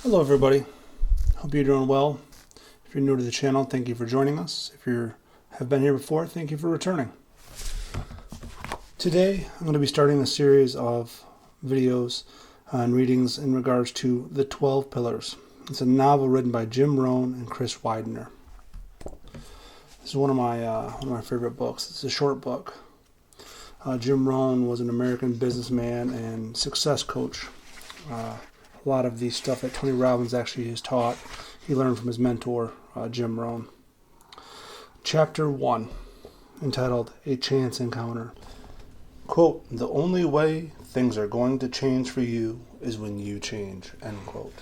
Hello everybody, hope you're doing well. If you're new to the channel, thank you for joining us. If you have been here before, thank you for returning. Today I'm going to be starting a series of videos and readings in regards to The 12 Pillars. It's a novel written by Jim Rohn and Chris Widener. This is one of my favorite books. It's a short book. Jim Rohn was an American businessman and success coach. A lot of the stuff that Tony Robbins actually has taught, he learned from his mentor, Jim Rohn. Chapter 1, entitled A Chance Encounter. Quote, "The only way things are going to change for you is when you change." End quote.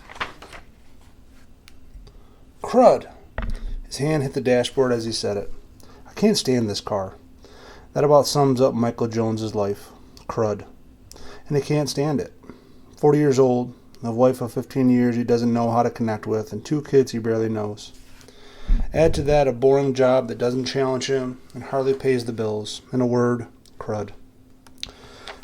Crud! His hand hit the dashboard as he said it. I can't stand this car. That about sums up Michael Jones's life. Crud. And he can't stand it. 40 years old, a wife of 15 years he doesn't know how to connect with, and 2 kids he barely knows. Add to that a boring job that doesn't challenge him and hardly pays the bills. In a word, crud.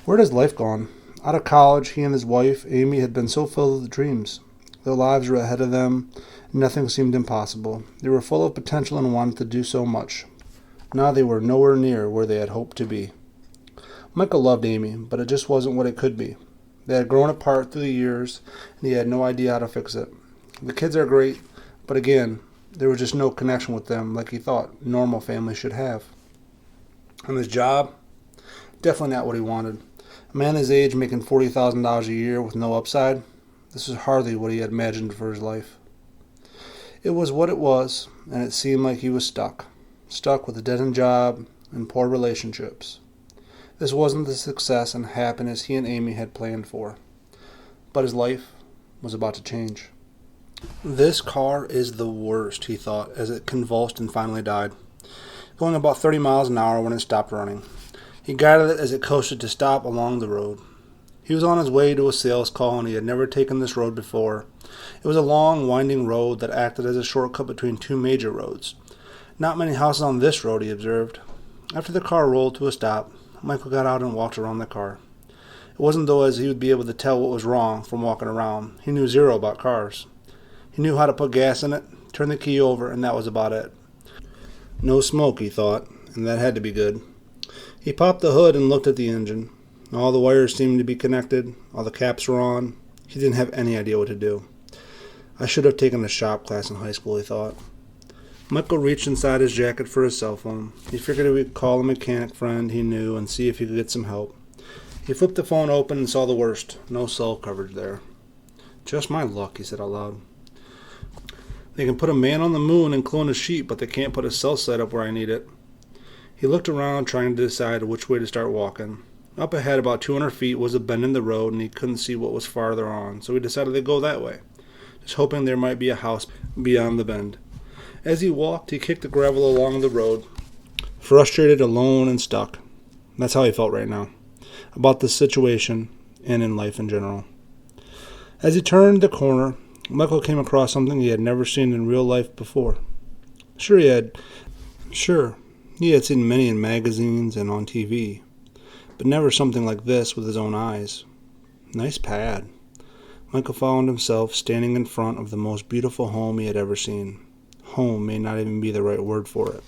Where had his life gone? Out of college, he and his wife, Amy, had been so filled with dreams. Their lives were ahead of them, and nothing seemed impossible. They were full of potential and wanted to do so much. Now they were nowhere near where they had hoped to be. Michael loved Amy, but it just wasn't what it could be. They had grown apart through the years, and he had no idea how to fix it. The kids are great, but again, there was just no connection with them like he thought normal families should have. And his job? Definitely not what he wanted. A man his age making $40,000 a year with no upside? This was hardly what he had imagined for his life. It was what it was, and it seemed like he was stuck. Stuck with a dead-end job and poor relationships. This wasn't the success and happiness he and Amy had planned for. But his life was about to change. This car is the worst, he thought, as it convulsed and finally died. Going about 30 miles an hour when it stopped running. He guided it as it coasted to stop along the road. He was on his way to a sales call, and he had never taken this road before. It was a long, winding road that acted as a shortcut between 2 major roads. Not many houses on this road, he observed. After the car rolled to a stop, Michael got out and walked around the car. It wasn't though as he would be able to tell what was wrong from walking around. He knew zero about cars. He knew how to put gas in it, turn the key over, and that was about it. No smoke, he thought, and that had to be good. He popped the hood and looked at the engine. All the wires seemed to be connected. All the caps were on. He didn't have any idea what to do. I should have taken a shop class in high school, he thought. Michael reached inside his jacket for his cell phone. He figured he would call a mechanic friend he knew and see if he could get some help. He flipped the phone open and saw the worst. No cell coverage there. Just my luck, he said out loud. They can put a man on the moon and clone a sheep, but they can't put a cell site up where I need it. He looked around, trying to decide which way to start walking. Up ahead, about 200 feet, was a bend in the road, and he couldn't see what was farther on, so he decided to go that way, just hoping there might be a house beyond the bend. As he walked, he kicked the gravel along the road, frustrated, alone, and stuck. That's how he felt right now, about the situation and in life in general. As he turned the corner, Michael came across something he had never seen in real life before. Sure, he had seen many in magazines and on TV, but never something like this with his own eyes. Nice pad. Michael found himself standing in front of the most beautiful home he had ever seen. Home may not even be the right word for it.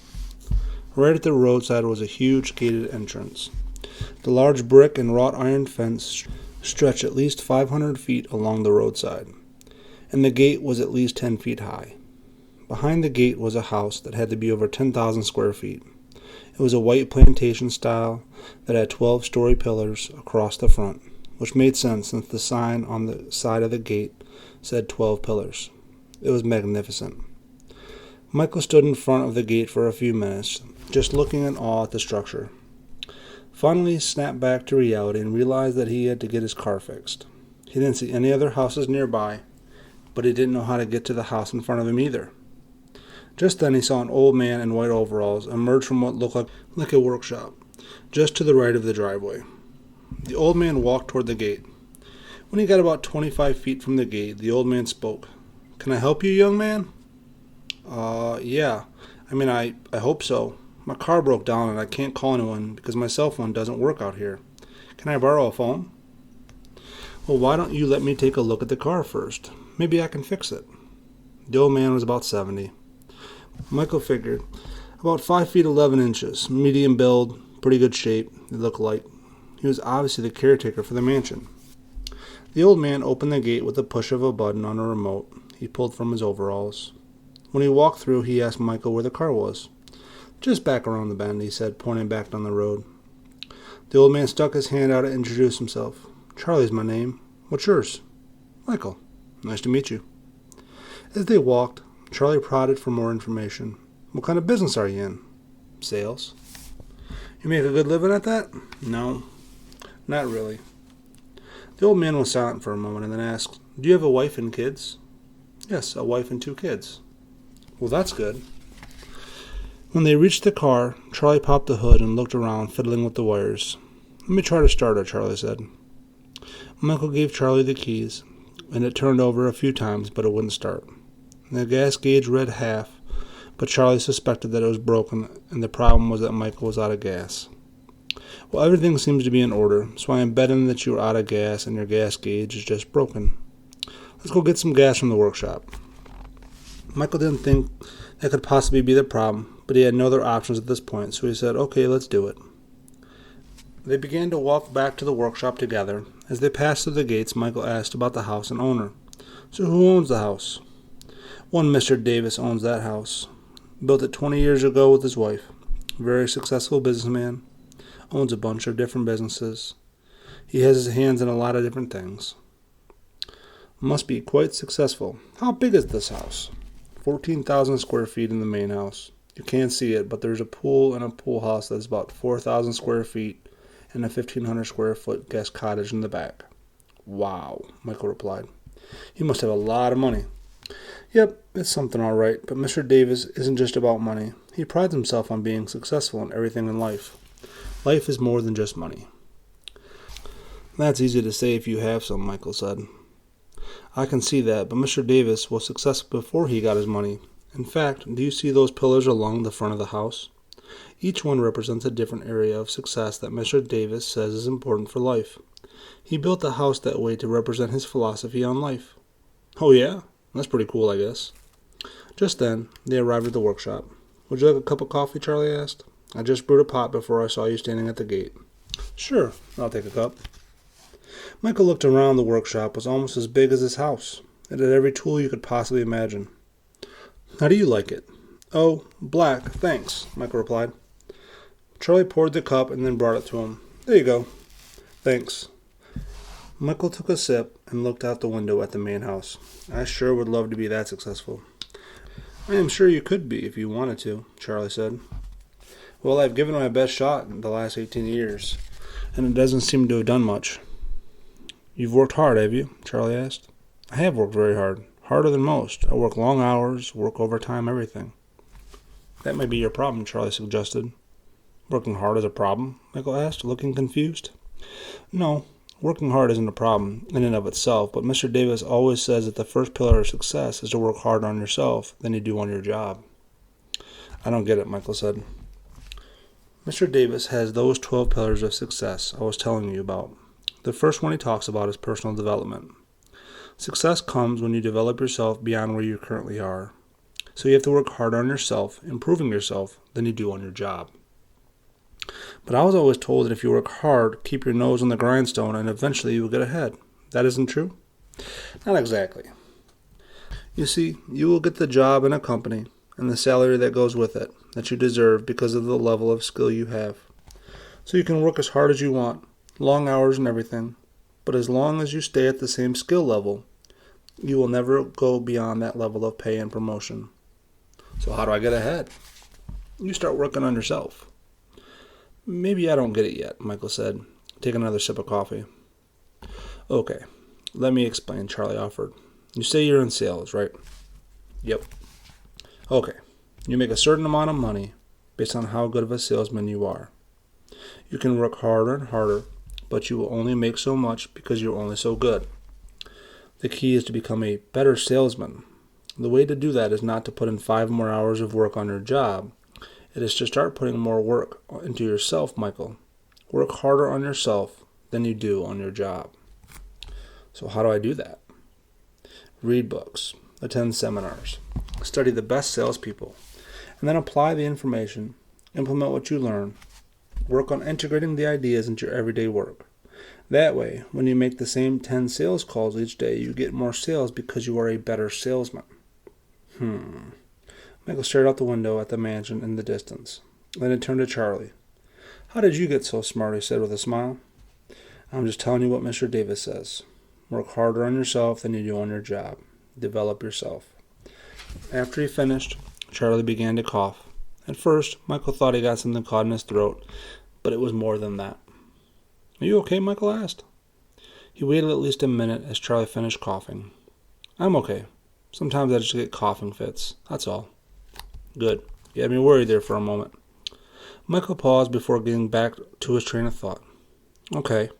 Right at the roadside was a huge gated entrance. The large brick and wrought iron fence stretched at least 500 feet along the roadside, and the gate was at least 10 feet high. Behind the gate was a house that had to be over 10,000 square feet. It was a white plantation style that had 12-story pillars across the front, which made sense since the sign on the side of the gate said 12 pillars. It was magnificent. Michael stood in front of the gate for a few minutes, just looking in awe at the structure. Finally, he snapped back to reality and realized that he had to get his car fixed. He didn't see any other houses nearby, but he didn't know how to get to the house in front of him either. Just then he saw an old man in white overalls emerge from what looked like a workshop, just to the right of the driveway. The old man walked toward the gate. When he got about 25 feet from the gate, the old man spoke. "Can I help you, young man?" Yeah. I hope so. My car broke down and I can't call anyone because my cell phone doesn't work out here. Can I borrow a phone? Well, why don't you let me take a look at the car first? Maybe I can fix it. The old man was about 70. Michael figured. About 5 feet 11 inches, medium build, pretty good shape, it looked like. He was obviously the caretaker for the mansion. The old man opened the gate with the push of a button on a remote he pulled from his overalls. When he walked through, he asked Michael where the car was. Just back around the bend, he said, pointing back down the road. The old man stuck his hand out and introduced himself. Charlie's my name. What's yours? Michael. Nice to meet you. As they walked, Charlie prodded for more information. What kind of business are you in? Sales. You make a good living at that? No, not really. The old man was silent for a moment and then asked, Do you have a wife and kids? Yes, a wife and 2 kids. Well, that's good. When they reached the car, Charlie popped the hood and looked around, fiddling with the wires. Let me try to start it, Charlie said. Michael gave Charlie the keys, and it turned over a few times, but it wouldn't start. The gas gauge read half, but Charlie suspected that it was broken, and the problem was that Michael was out of gas. Well, everything seems to be in order, so I am betting that you are out of gas and your gas gauge is just broken. Let's go get some gas from the workshop. Michael didn't think that could possibly be the problem, but he had no other options at this point, so he said, Okay, let's do it. They began to walk back to the workshop together. As they passed through the gates, Michael asked about the house and owner. So who owns the house? One Mr. Davis owns that house. Built it 20 years ago with his wife. Very successful businessman. Owns a bunch of different businesses. He has his hands in a lot of different things. Must be quite successful. How big is this house? 14,000 square feet in the main house. You can't see it, but there's a pool and a pool house that's about 4,000 square feet and a 1,500 square foot guest cottage in the back. Wow, Michael replied. He must have a lot of money. Yep, it's something all right, but Mr. Davis isn't just about money. He prides himself on being successful in everything in life. Life is more than just money. That's easy to say if you have some, Michael said. I can see that, but Mr. Davis was successful before he got his money. In fact, do you see those pillars along the front of the house? Each one represents a different area of success that Mr. Davis says is important for life. He built the house that way to represent his philosophy on life. Oh yeah? That's pretty cool, I guess. Just then, they arrived at the workshop. Would you like a cup of coffee, Charlie asked. I just brewed a pot before I saw you standing at the gate. Sure, I'll take a cup. Michael looked around. The workshop was almost as big as his house. It had every tool you could possibly imagine. How do you like it? Oh, black, thanks, Michael replied. Charlie poured the cup and then brought it to him. There you go. Thanks. Michael took a sip and looked out the window at the main house. I sure would love to be that successful. I am sure you could be if you wanted to, Charlie said. Well, I've given my best shot in the last 18 years, and it doesn't seem to have done much. You've worked hard, have you? Charlie asked. I have worked very hard. Harder than most. I work long hours, work overtime, everything. That may be your problem, Charlie suggested. Working hard is a problem? Michael asked, looking confused. No, working hard isn't a problem in and of itself, but Mr. Davis always says that the first pillar of success is to work harder on yourself than you do on your job. I don't get it, Michael said. Mr. Davis has those 12 pillars of success I was telling you about. The first one he talks about is personal development. Success comes when you develop yourself beyond where you currently are. So you have to work harder on yourself, improving yourself, than you do on your job. But I was always told that if you work hard, keep your nose on the grindstone, and eventually you will get ahead. That isn't true? Not exactly. You see, you will get the job in a company and the salary that goes with it, that you deserve because of the level of skill you have. So you can work as hard as you want, long hours and everything, but as long as you stay at the same skill level, you will never go beyond that level of pay and promotion. So how do I get ahead? You start working on yourself. Maybe I don't get it yet, Michael said, taking another sip of coffee. Okay, let me explain, Charlie offered. You say you're in sales, right? Yep. Okay, you make a certain amount of money based on how good of a salesman you are. You can work harder and harder, but you will only make so much because you're only so good. The key is to become a better salesman. The way to do that is not to put in 5 more hours of work on your job. It is to start putting more work into yourself, Michael. Work harder on yourself than you do on your job. So how do I do that? read books, attend seminars, study the best salespeople, and then apply the information, implement what you learn, work on integrating the ideas into your everyday work. That way, when you make the same 10 sales calls each day, you get more sales because you are a better salesman. Michael stared out the window at the mansion in the distance. Then he turned to Charlie. How did you get so smart, he said with a smile. I'm just telling you what Mr. Davis says. Work harder on yourself than you do on your job. Develop yourself. After he finished, Charlie began to cough. At first, Michael thought he got something caught in his throat, but it was more than that. Are you okay? Michael asked. He waited at least a minute as Charlie finished coughing. I'm okay. Sometimes I just get coughing fits. That's all. Good. You had me worried there for a moment. Michael paused before getting back to his train of thought. Okay,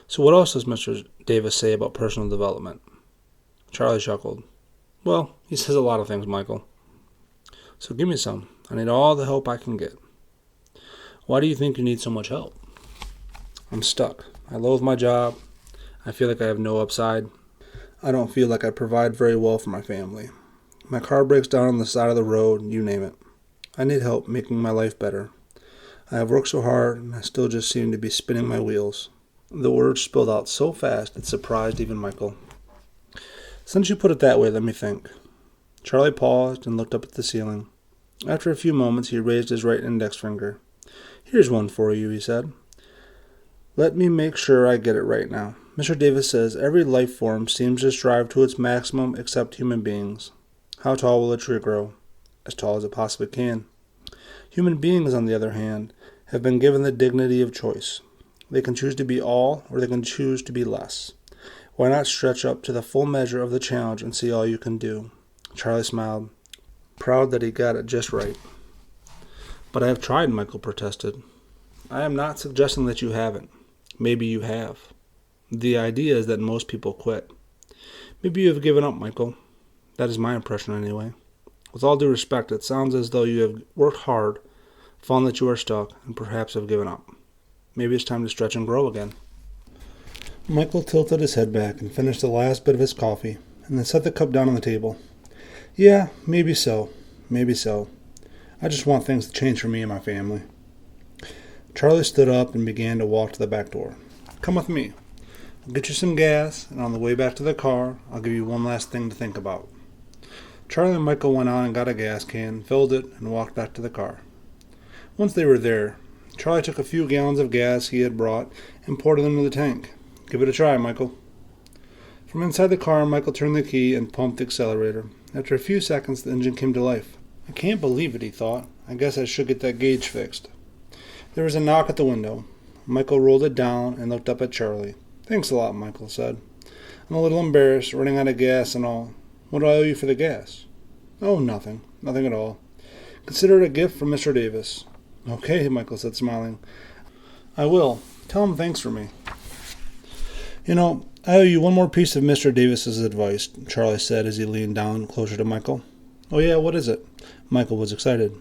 so what else does Mr. Davis say about personal development? Charlie chuckled. Well, he says a lot of things, Michael. So give me some. I need all the help I can get. Why do you think you need so much help? I'm stuck. I loathe my job. I feel like I have no upside. I don't feel like I provide very well for my family. My car breaks down on the side of the road, you name it. I need help making my life better. I have worked so hard, and I still just seem to be spinning my wheels. The words spilled out so fast it surprised even Michael. Since you put it that way, let me think. Charlie paused and looked up at the ceiling. After a few moments, he raised his right index finger. Here's one for you, he said. Let me make sure I get it right now. Mr. Davis says every life form seems to strive to its maximum except human beings. How tall will a tree grow? As tall as it possibly can. Human beings, on the other hand, have been given the dignity of choice. They can choose to be all, or they can choose to be less. Why not stretch up to the full measure of the challenge and see all you can do? Charlie smiled, proud that he got it just right. But I have tried, Michael protested. I am not suggesting that you haven't. Maybe you have. The idea is that most people quit. Maybe you have given up, Michael. That is my impression anyway. With all due respect, it sounds as though you have worked hard, found that you are stuck, and perhaps have given up. Maybe it's time to stretch and grow again. Michael tilted his head back and finished the last bit of his coffee, and then set the cup down on the table. Yeah, maybe so. Maybe so. I just want things to change for me and my family. Charlie stood up and began to walk to the back door. Come with me. I'll get you some gas, and on the way back to the car, I'll give you one last thing to think about. Charlie and Michael went on and got a gas can, filled it, and walked back to the car. Once they were there, Charlie took a few gallons of gas he had brought and poured them into the tank. Give it a try, Michael. From inside the car, Michael turned the key and pumped the accelerator. After a few seconds, the engine came to life. I can't believe it, he thought. I guess I should get that gauge fixed. There was a knock at the window. Michael rolled it down and looked up at Charlie. Thanks a lot, Michael said. I'm a little embarrassed, running out of gas and all. What do I owe you for the gas? Oh, nothing. Nothing at all. Consider it a gift from Mr. Davis. Okay, Michael said, smiling. I will. Tell him thanks for me. You know, I owe you one more piece of Mr. Davis's advice, Charlie said as he leaned down closer to Michael. Oh yeah, what is it? Michael was excited.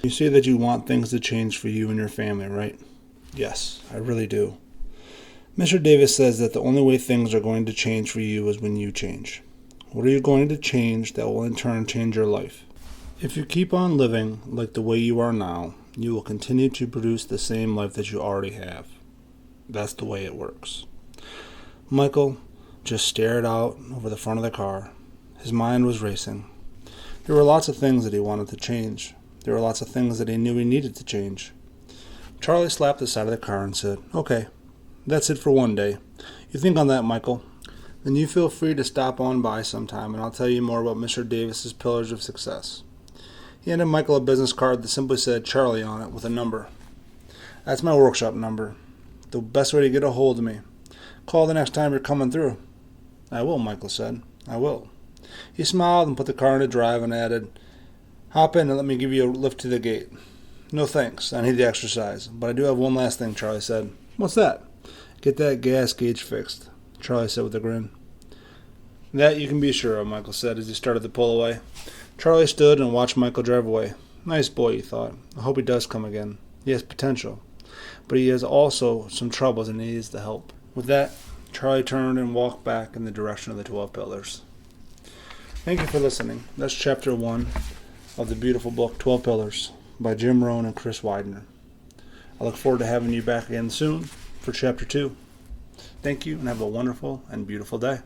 You say that you want things to change for you and your family, right? Yes, I really do. Mr. Davis says that the only way things are going to change for you is when you change. What are you going to change that will in turn change your life? If you keep on living like the way you are now, you will continue to produce the same life that you already have. That's the way it works. Michael just stared out over the front of the car. His mind was racing. There were lots of things that he wanted to change. There were lots of things that he knew he needed to change. Charlie slapped the side of the car and said, Okay, that's it for one day. You think on that, Michael. Then you feel free to stop on by sometime and I'll tell you more about Mr. Davis's pillars of success. He handed Michael a business card that simply said Charlie on it with a number. That's my workshop number. The best way to get a hold of me. Call the next time you're coming through. I will, Michael said. I will. He smiled and put the car into drive and added, Hop in and let me give you a lift to the gate. No thanks. I need the exercise. But I do have one last thing, Charlie said. What's that? Get that gas gauge fixed, Charlie said with a grin. That you can be sure of, Michael said as he started to pull away. Charlie stood and watched Michael drive away. Nice boy, he thought. I hope he does come again. He has potential. But he has also some troubles and needs the help. With that, Charlie turned and walked back in the direction of the 12 pillars. Thank you for listening. That's chapter 1 of the beautiful book, 12 Pillars, by Jim Rohn and Chris Widener. I look forward to having you back again soon for chapter 2. Thank you, and have a wonderful and beautiful day.